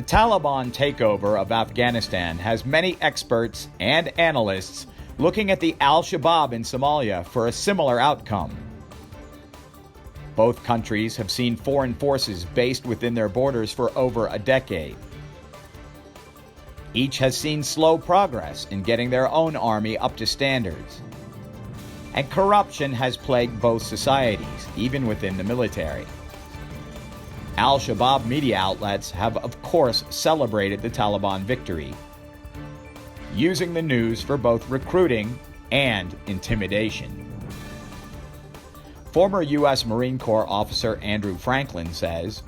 The Taliban takeover of Afghanistan has many experts and analysts looking at the Al-Shabaab in Somalia for a similar outcome. Both countries have seen foreign forces based within their borders for over a decade. Each has seen slow progress in getting their own army up to standards. And corruption has plagued both societies, even within the military. Al-Shabaab media outlets have, of course, celebrated the Taliban victory, using the news for both recruiting and intimidation. Former U.S. Marine Corps officer Andrew Franklin says,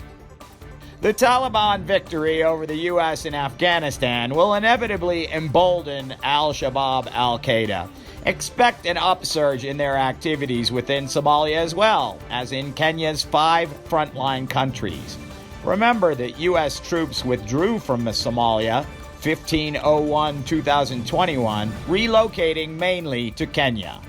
"The Taliban victory over the U.S. in Afghanistan will inevitably embolden Al-Shabaab Al-Qaeda. Expect an upsurge in their activities within Somalia as well as in Kenya's 5 frontline countries. Remember that U.S. troops withdrew from Somalia 15/01/2021, relocating mainly to Kenya."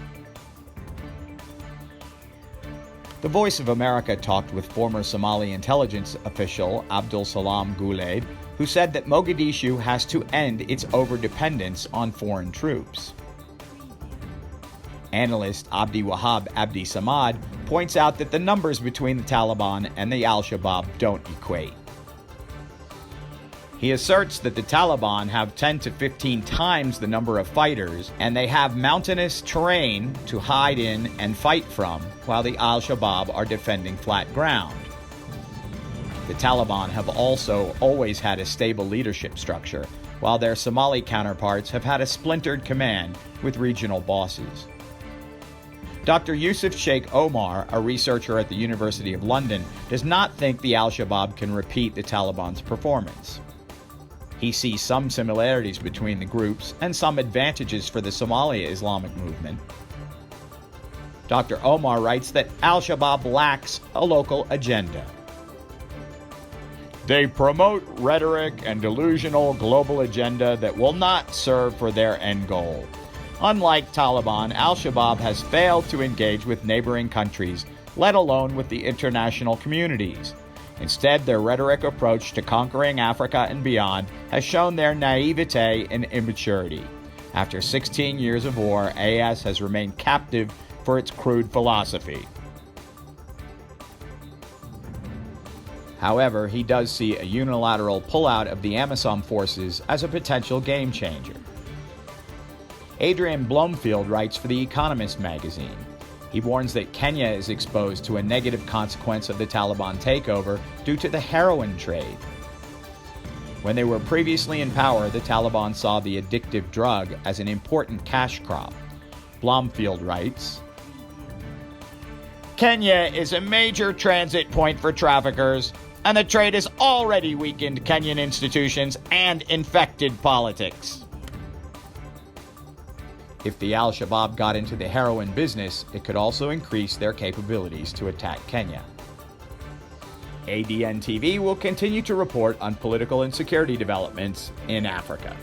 The Voice of America talked with former Somali intelligence official Abdul Salam Guled, who said that Mogadishu has to end its overdependence on foreign troops. Analyst Abdi Wahab Abdi Samad points out that the numbers between the Taliban and the Al-Shabaab don't equate. He asserts that the Taliban have 10 to 15 times the number of fighters, and they have mountainous terrain to hide in and fight from, while the Al-Shabaab are defending flat ground. The Taliban have also always had a stable leadership structure, while their Somali counterparts have had a splintered command with regional bosses. Dr. Yusuf Sheikh Omar, a researcher at the University of London, does not think the Al-Shabaab can repeat the Taliban's performance. He sees some similarities between the groups and some advantages for the Somalia Islamic movement. Dr. Omar writes that Al-Shabaab lacks a local agenda. They promote rhetoric and delusional global agenda that will not serve for their end goal. Unlike Taliban, Al-Shabaab has failed to engage with neighboring countries, let alone with the international communities. Instead, their rhetoric approach to conquering Africa and beyond has shown their naivete and immaturity. After 16 years of war, AS has remained captive for its crude philosophy. However, he does see a unilateral pullout of the AMISOM forces as a potential game changer. Adrian Blomfield writes for The Economist magazine. He warns that Kenya is exposed to a negative consequence of the Taliban takeover due to the heroin trade. When they were previously in power, the Taliban saw the addictive drug as an important cash crop. Blomfield writes, "Kenya is a major transit point for traffickers, and the trade has already weakened Kenyan institutions and infected politics." If the Al-Shabaab got into the heroin business, it could also increase their capabilities to attack Kenya. ADN TV will continue to report on political and security developments in Africa.